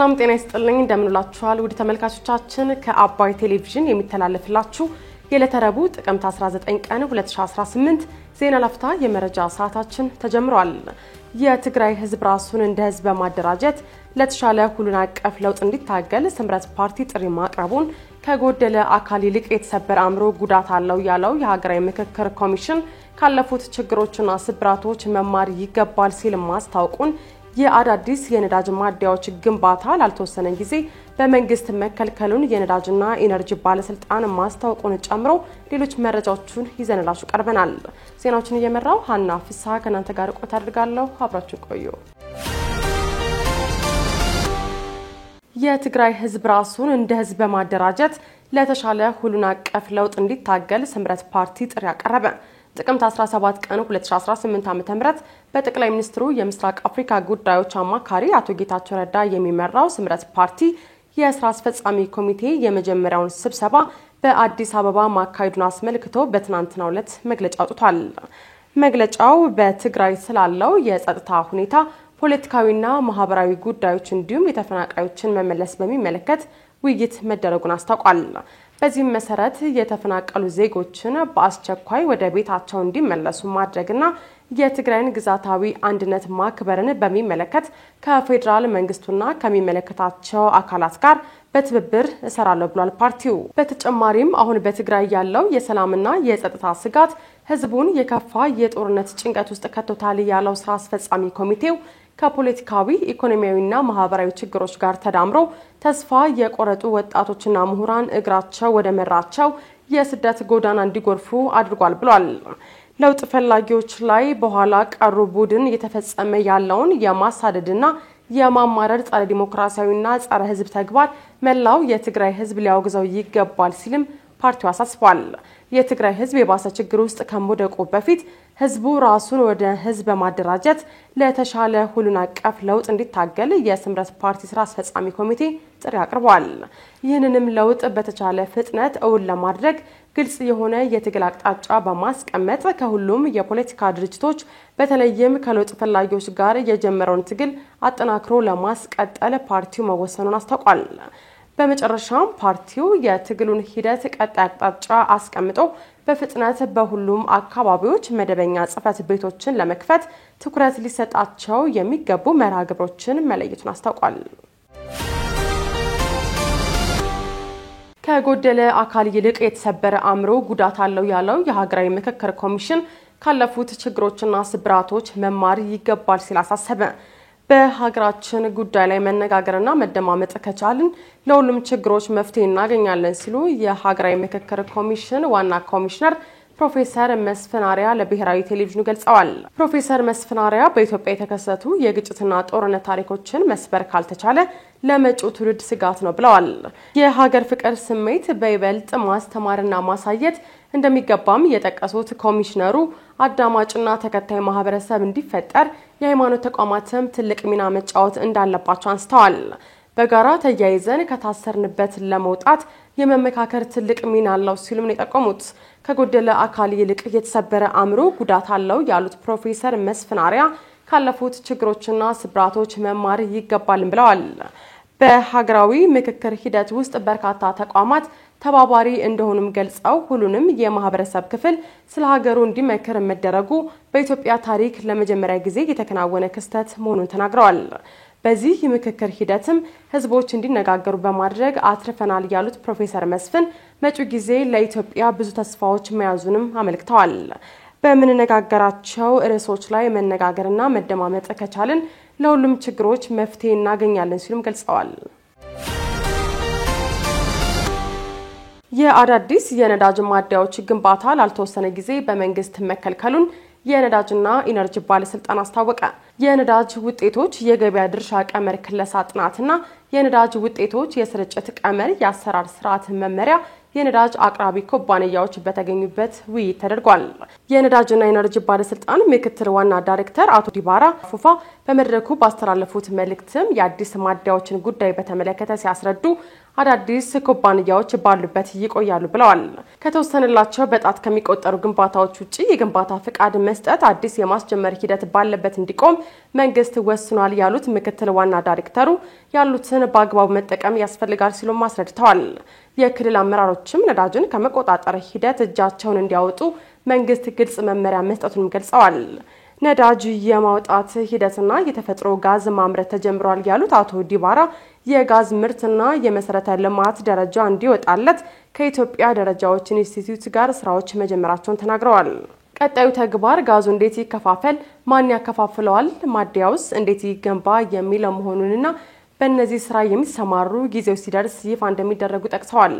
ሰላም ጤና ይስጥልኝ እንደምንላችኋል ውድ ተመልካቾቻችን ከአባይ ቴሌቪዥን የሚተላለፍላችሁ የለተረቡ ጥቅምት 19 ቀን 2018 ዜና ላፍታ የመረጃ ሰዓታችን ተጀምሯል። የትግራይ ህዝብ ራሱን እንደ ህዝብ በማደራጀት ለተሻለ ሁሉን አቀፍ ለውጥ እንዲታገል ስምረት ፓርቲ ጥሪ ማቅረቡን ከጎደለ አካል ይልቅ የተሰበረ አምሮ ጉዳት አለው ያለው የሀገራዊ ምክክር ኮሚሽን ካለፉት ችግሮችና ስብራቶች መማር ይገባል ሲል ማስታወቁን የአዳዲስ የነዳጅ ማደያዎች ግንባታ ላልተወሰነ ጊዜ በመንግስት መከልከሉን የነዳጅና ኢነርጂ ባለስልጣን ማስታወቁን ጨምሮ ሌሎች መረጃዎችን ይዘንላችሁ ቀርበናል። ዜናዎችን እየመራው ሀና ፍስሐ ከናንተ ጋር ቆይታ አድርጋለሁ። አብራችሁ ቆዩ። የትግራይ ህዝብ ራሱን እንደ ህዝብ በማደራጀት ለተሻለ ሁሉን አቀፍ ለውጥ እንዲታገል ስምረት ፓርቲ ጥሪ አቀረበ። ጥቅምት 17 ቀን 2018 ዓ.ም በጠቅላይ ሚኒስትሩ የምስራቅ አፍሪካ ጉዳዮች አማካሪ አቶ ጌታቸው ረዳ የሚመራው ስምረት ፓርቲ የስራ አስፈጻሚ ኮሚቴ የመጀመሪያውን ስብሰባ በአዲስ አበባ ማካሄዱን አስመልክቶ በትናንትናው ዕለት መግለጫ አውጥቷል። መግለጫው በትግራይ ስላለው የጸጥታ ሁኔታ፣ ፖለቲካዊና ማህበራዊ ጉዳዮች እንዲሁም የተፈናቃዮችን መመለስ በሚመለከት ውይይት መደረጉን አስታውቋል። በዚህ መሰረት የተፈናቀሉ ዜጎችን በአስቸኳይ ወደ ቤታቸው እንዲመለሱ ማድረግና የትግራይን ግዛታዊ አንድነት ማክበርን በሚመለከት ከፌደራል መንግስቱና ከሚመለከታቸው አካላት ጋር በትብብር እሰራለሁ ብሏል ፓርቲው። በተጨማሪም አሁን በትግራይ ያለው የሰላምና የጸጥታ ስጋት ህዝቡን የከፋ የጦርነት ጭንቀት ውስጥ ከቶታል ያለው ስራ አስፈጻሚ ኮሚቴው ከፖለቲካዊ ኢኮኖሚያዊና ማህበራዊ ችግሮች ጋር ተዳምሮ ተስፋ የቆረጡ ወጣቶችና ምሁራን እግራቸው ወደ መራቸው የስደት ጎዳና እንዲጎርፉ አድርጓል ብሏል። ለውጥ ፈላጊዎች ላይ በኋላ ቀሩ ቡድን እየተፈጸመ ያለውን የማሳደድና የማማረር ጸረ ዲሞክራሲያዊና ጸረ ህዝብ ተግባር መላው የትግራይ ህዝብ ሊያወግዘው ይገባል ሲልም ፓርቲው አሳስቧል። የትግራይ ህዝብ የባሰ ችግር ውስጥ ከመውደቁ በፊት ህዝቡ ራሱን ወደ ህዝብ በማደራጀት ለተሻለ ሁሉን አቀፍ ለውጥ እንዲታገል የስምረት ፓርቲ ስራ አስፈጻሚ ኮሚቴ ጥሪ አቅርቧል። ይህንንም ለውጥ በተቻለ ፍጥነት እውን ለማድረግ ግልጽ የሆነ የትግል አቅጣጫ በማስቀመጥ ከሁሉም የፖለቲካ ድርጅቶች በተለይም ከለውጥ ፈላጊዎች ጋር የጀመረውን ትግል አጠናክሮ ለማስቀጠል ፓርቲው መወሰኑን አስታውቋል። በመጨረሻም ፓርቲው የትግሉን ሂደት ቀጣይ አቅጣጫ አስቀምጦ በፍጥነት በሁሉም አካባቢዎች መደበኛ ጽሕፈት ቤቶችን ለመክፈት ትኩረት ሊሰጣቸው የሚገቡ መርሃ ግብሮችን መለየቱን አስታውቋል። ከጎደለ አካል ይልቅ የተሰበረ አምሮ ጉዳት አለው ያለው የሀገራዊ ምክክር ኮሚሽን ካለፉት ችግሮችና ስብራቶች መማር ይገባል ሲል አሳሰበ። በሀገራችን ጉዳይ ላይ መነጋገርና መደማመጥ ከቻልን ለሁሉም ችግሮች መፍትሄ እናገኛለን ሲሉ የሀገራዊ ምክክር ኮሚሽን ዋና ኮሚሽነር ፕሮፌሰር መስፍን አርአያ ለብሔራዊ ቴሌቪዥን ገልጸዋል። ፕሮፌሰር መስፍን አርአያ በኢትዮጵያ የተከሰቱ የግጭትና ጦርነት ታሪኮችን መስበር ካልተቻለ ለመጪው ትውልድ ስጋት ነው ብለዋል። የሀገር ፍቅር ስሜት በይበልጥ ማስተማርና ማሳየት እንደሚገባም የጠቀሱት ኮሚሽነሩ አዳማጭና ተከታይ ማህበረሰብ እንዲፈጠር የሃይማኖት ተቋማትም ትልቅ ሚና መጫወት እንዳለባቸው አንስተዋል። በጋራ ተያይዘን ከታሰርንበት ለመውጣት የመመካከር ትልቅ ሚና አለው ሲሉም ነው የጠቆሙት። ከጎደለ አካል ይልቅ የተሰበረ አምሮ ጉዳት አለው ያሉት ፕሮፌሰር መስፍን አርአያ ካለፉት ችግሮችና ስብራቶች መማር ይገባል ብለዋል። በሀገራዊ ምክክር ሂደት ውስጥ በርካታ ተቋማት ተባባሪ እንደሆኑም ገልጸው ሁሉንም የማህበረሰብ ክፍል ስለ ሀገሩ እንዲመክር መደረጉ በኢትዮጵያ ታሪክ ለመጀመሪያ ጊዜ የተከናወነ ክስተት መሆኑን ተናግረዋል። በዚህ የምክክር ሂደትም ህዝቦች እንዲነጋገሩ በማድረግ አትርፈናል ያሉት ፕሮፌሰር መስፍን መጪው ጊዜ ለኢትዮጵያ ብዙ ተስፋዎች መያዙንም አመልክተዋል። በምንነጋገራቸው ርዕሶች ላይ መነጋገርና መደማመጥ ከቻልን ለሁሉም ችግሮች መፍትሄ እናገኛለን ሲሉም ገልጸዋል። የአዳዲስ የነዳጅ ማደያዎች ግንባታ ላልተወሰነ ጊዜ በመንግስት መከልከሉን የነዳጅና ኢነርጂ ባለስልጣን አስታወቀ። የነዳጅ ውጤቶች የገበያ ድርሻ ቀመር ክለሳ ጥናትና የነዳጅ ውጤቶች የስርጭት ቀመር የአሰራር ስርዓት መመሪያ የነዳጅ አቅራቢ ኩባንያዎች በተገኙበት ውይይት ተደርጓል። የነዳጅና ኢነርጂ ባለስልጣን ምክትል ዋና ዳይሬክተር አቶ ዲባራ ፉፋ በመድረኩ ባስተላለፉት መልእክትም የአዲስ ማደያዎችን ጉዳይ በተመለከተ ሲያስረዱ አዳዲስ ኩባንያዎች ባሉበት ይቆያሉ ብለዋል። ከተወሰነላቸው በጣት ከሚቆጠሩ ግንባታዎች ውጪ የግንባታ ፍቃድ መስጠት አዲስ የማስጀመር ሂደት ባለበት እንዲቆም መንግስት ወስኗል ያሉት ምክትል ዋና ዳይሬክተሩ ያሉትን በአግባቡ መጠቀም ያስፈልጋል ሲሉ አስረድተዋል። የክልል አመራሮችም ነዳጅን ከመቆጣጠር ሂደት እጃቸውን እንዲያወጡ መንግስት ግልጽ መመሪያ መስጠቱንም ገልጸዋል። ነዳጅ የማውጣት ሂደትና የተፈጥሮ ጋዝ ማምረት ተጀምሯል ያሉት አቶ ዲባራ የጋዝ ምርትና የመሰረተ ልማት ደረጃ እንዲወጣለት ከኢትዮጵያ ደረጃዎች ኢንስቲትዩት ጋር ስራዎች መጀመራቸውን ተናግረዋል። ቀጣዩ ተግባር ጋዙ እንዴት ይከፋፈል፣ ማን ያከፋፍለዋል፣ ማደያውስ እንዴት ይገንባ የሚለው መሆኑንና በእነዚህ ስራ የሚሰማሩ ጊዜው ሲደርስ ይፋ እንደሚደረጉ ጠቅሰዋል።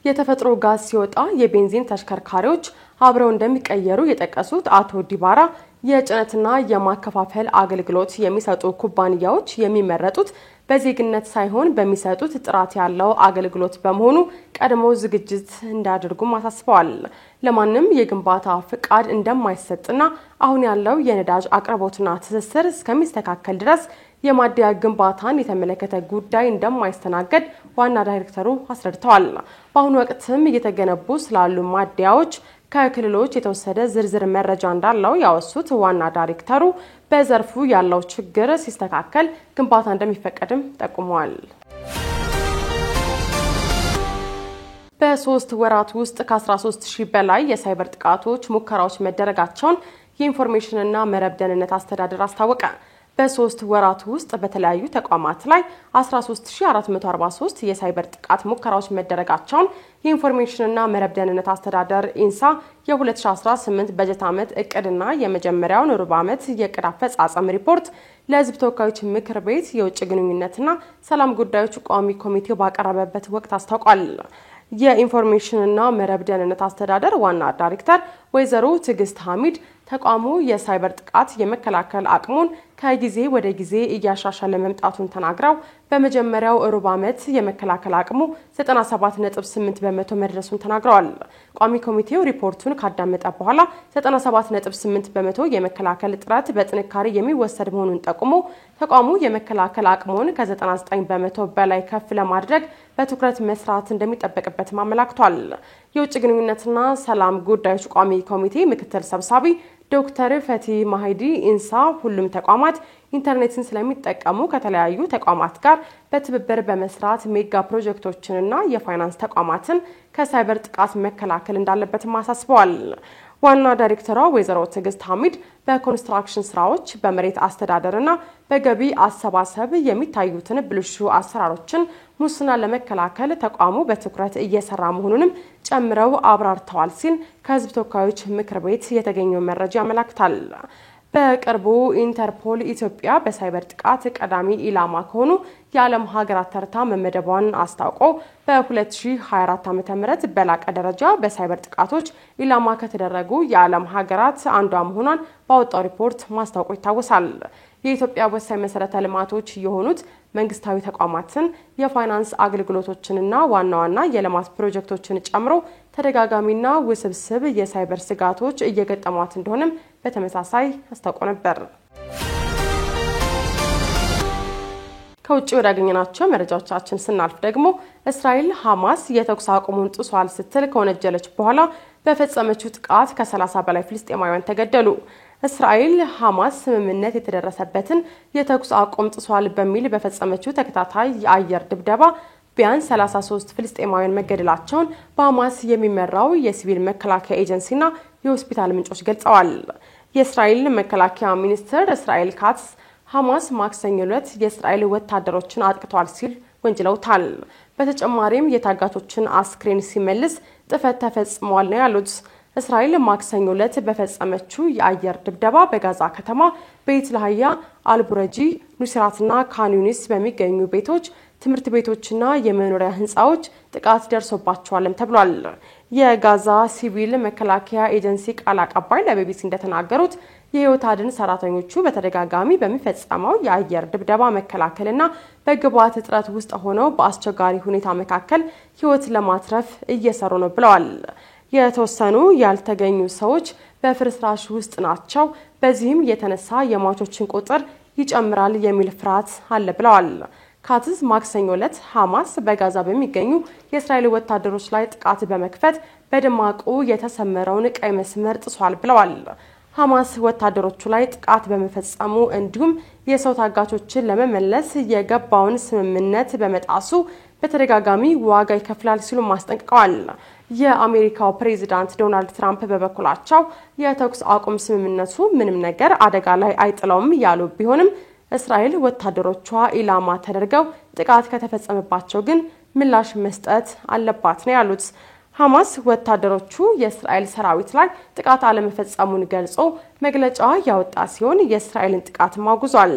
የተፈጥሮ ጋዝ ሲወጣ የቤንዚን ተሽከርካሪዎች አብረው እንደሚቀየሩ የጠቀሱት አቶ ዲባራ የጭነትና የማከፋፈል አገልግሎት የሚሰጡ ኩባንያዎች የሚመረጡት በዜግነት ሳይሆን በሚሰጡት ጥራት ያለው አገልግሎት በመሆኑ ቀድሞ ዝግጅት እንዲያደርጉም አሳስበዋል። ለማንም የግንባታ ፍቃድ እንደማይሰጥና አሁን ያለው የነዳጅ አቅርቦትና ትስስር እስከሚስተካከል ድረስ የማደያ ግንባታን የተመለከተ ጉዳይ እንደማይስተናገድ ዋና ዳይሬክተሩ አስረድተዋል። በአሁኑ ወቅትም እየተገነቡ ስላሉ ማደያዎች ከክልሎች የተወሰደ ዝርዝር መረጃ እንዳለው ያወሱት ዋና ዳይሬክተሩ በዘርፉ ያለው ችግር ሲስተካከል ግንባታ እንደሚፈቀድም ጠቁመዋል። በ3 ወራት ውስጥ ከ13000 በላይ የሳይበር ጥቃቶች ሙከራዎች መደረጋቸውን የኢንፎርሜሽንና መረብ ደህንነት አስተዳደር አስታወቀ። በ3 ወራት ውስጥ በተለያዩ ተቋማት ላይ 13443 የሳይበር ጥቃት ሙከራዎች መደረጋቸውን የኢንፎርሜሽንና መረብ ደህንነት አስተዳደር ኢንሳ የ2018 በጀት ዓመት እቅድና የመጀመሪያውን ሩብ ዓመት የእቅድ አፈጻጸም ሪፖርት ለሕዝብ ተወካዮች ምክር ቤት የውጭ ግንኙነትና ሰላም ጉዳዮች ቋሚ ኮሚቴው ባቀረበበት ወቅት አስታውቋል። የኢንፎርሜሽንና መረብ ደህንነት አስተዳደር ዋና ዳይሬክተር ወይዘሮ ትዕግስት ሐሚድ ተቋሙ የሳይበር ጥቃት የመከላከል አቅሙን ከጊዜ ወደ ጊዜ እያሻሻለ መምጣቱን ተናግረው በመጀመሪያው ሩብ ዓመት የመከላከል አቅሙ 97.8% መድረሱን ተናግረዋል። ቋሚ ኮሚቴው ሪፖርቱን ካዳመጠ በኋላ 97.8% የመከላከል ጥረት በጥንካሬ የሚወሰድ መሆኑን ጠቁሞ ተቋሙ የመከላከል አቅሙን ከ99% በላይ ከፍ ለማድረግ በትኩረት መስራት እንደሚጠበቅበት አመላክቷል። የውጭ ግንኙነትና ሰላም ጉዳዮች ቋሚ ኮሚቴ ምክትል ሰብሳቢ ዶክተር ፈቲ ማሂዲ ኢንሳ ሁሉም ተቋማት ኢንተርኔትን ስለሚጠቀሙ ከተለያዩ ተቋማት ጋር በትብብር በመስራት ሜጋ ፕሮጀክቶችንና የፋይናንስ ተቋማትን ከሳይበር ጥቃት መከላከል እንዳለበትም አሳስበዋል። ዋና ዳይሬክተሯ ወይዘሮ ትዕግስት ሐሚድ በኮንስትራክሽን ስራዎች፣ በመሬት አስተዳደርና በገቢ አሰባሰብ የሚታዩትን ብልሹ አሰራሮችን ሙስና ለመከላከል ተቋሙ በትኩረት እየሰራ መሆኑንም ጨምረው አብራርተዋል ሲል ከሕዝብ ተወካዮች ምክር ቤት የተገኘው መረጃ ያመለክታል። በቅርቡ ኢንተርፖል ኢትዮጵያ በሳይበር ጥቃት ቀዳሚ ኢላማ ከሆኑ የዓለም ሀገራት ተርታ መመደቧን አስታውቆ በ2024 ዓ.ም በላቀ ደረጃ በሳይበር ጥቃቶች ኢላማ ከተደረጉ የዓለም ሀገራት አንዷ መሆኗን ባወጣው ሪፖርት ማስታወቁ ይታወሳል። የኢትዮጵያ ወሳኝ መሰረተ ልማቶች የሆኑት መንግስታዊ ተቋማትን፣ የፋይናንስ አገልግሎቶችንና ዋና ዋና የልማት ፕሮጀክቶችን ጨምሮ ተደጋጋሚና ውስብስብ የሳይበር ስጋቶች እየገጠሟት እንደሆነም በተመሳሳይ አስታውቆ ነበር። ከውጭ ወዳገኘናቸው መረጃዎቻችን ስናልፍ ደግሞ እስራኤል ሐማስ የተኩስ አቁሙን ጥሷል ስትል ከወነጀለች በኋላ በፈጸመችው ጥቃት ከ30 በላይ ፍልስጤማውያን ተገደሉ። እስራኤል ሐማስ ስምምነት የተደረሰበትን የተኩስ አቁም ጥሷል በሚል በፈጸመችው ተከታታይ የአየር ድብደባ ቢያንስ 33 ፍልስጤማውያን መገደላቸውን በሐማስ የሚመራው የሲቪል መከላከያ ኤጀንሲና የሆስፒታል ምንጮች ገልጸዋል። የእስራኤል መከላከያ ሚኒስትር እስራኤል ካትስ ሐማስ ማክሰኞ ዕለት የእስራኤል ወታደሮችን አጥቅቷል ሲል ወንጅለውታል። በተጨማሪም የታጋቾችን አስክሬን ሲመልስ ጥፈት ተፈጽሟል ነው ያሉት። እስራኤል ማክሰኞ ዕለት በፈጸመችው የአየር ድብደባ በጋዛ ከተማ ቤት ላህያ፣ አልቡረጂ፣ ኑሲራትና ካን ዩኒስ በሚገኙ ቤቶች፣ ትምህርት ቤቶችና የመኖሪያ ህንጻዎች ጥቃት ደርሶባቸዋልም ተብሏል። የጋዛ ሲቪል መከላከያ ኤጀንሲ ቃል አቀባይ ለቢቢሲ እንደተናገሩት የህይወት አድን ሰራተኞቹ በተደጋጋሚ በሚፈጸመው የአየር ድብደባ መከላከልና በግብዓት እጥረት ውስጥ ሆነው በአስቸጋሪ ሁኔታ መካከል ህይወት ለማትረፍ እየሰሩ ነው ብለዋል። የተወሰኑ ያልተገኙ ሰዎች በፍርስራሽ ውስጥ ናቸው። በዚህም የተነሳ የሟቾችን ቁጥር ይጨምራል የሚል ፍርሃት አለ ብለዋል። ካትዝ ማክሰኞ ዕለት ሐማስ በጋዛ በሚገኙ የእስራኤል ወታደሮች ላይ ጥቃት በመክፈት በደማቁ የተሰመረውን ቀይ መስመር ጥሷል ብለዋል። ሐማስ ወታደሮቹ ላይ ጥቃት በመፈጸሙ እንዲሁም የሰው ታጋቾችን ለመመለስ የገባውን ስምምነት በመጣሱ በተደጋጋሚ ዋጋ ይከፍላል ሲሉ ማስጠንቅቀዋል። የአሜሪካው ፕሬዝዳንት ዶናልድ ትራምፕ በበኩላቸው የተኩስ አቁም ስምምነቱ ምንም ነገር አደጋ ላይ አይጥለውም ያሉ ቢሆንም እስራኤል ወታደሮቿ ኢላማ ተደርገው ጥቃት ከተፈጸመባቸው ግን ምላሽ መስጠት አለባት ነው ያሉት። ሐማስ ወታደሮቹ የእስራኤል ሰራዊት ላይ ጥቃት አለመፈጸሙን ገልጾ መግለጫ ያወጣ ሲሆን የእስራኤልን ጥቃት ማውግዟል።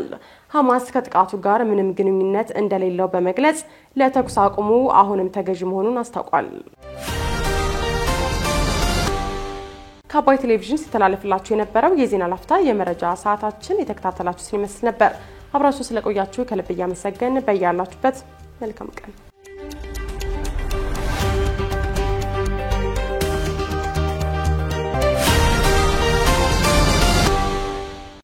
ሐማስ ከጥቃቱ ጋር ምንም ግንኙነት እንደሌለው በመግለጽ ለተኩስ አቁሙ አሁንም ተገዥ መሆኑን አስታውቋል። ከአባይ ቴሌቪዥን ሲተላለፍላችሁ የነበረው የዜና ላፍታ የመረጃ ሰዓታችን የተከታተላችሁትን ይመስል ነበር። አብራችሁ ስለቆያችሁ ከልብ እያመሰገን በያላችሁበት መልካም ቀን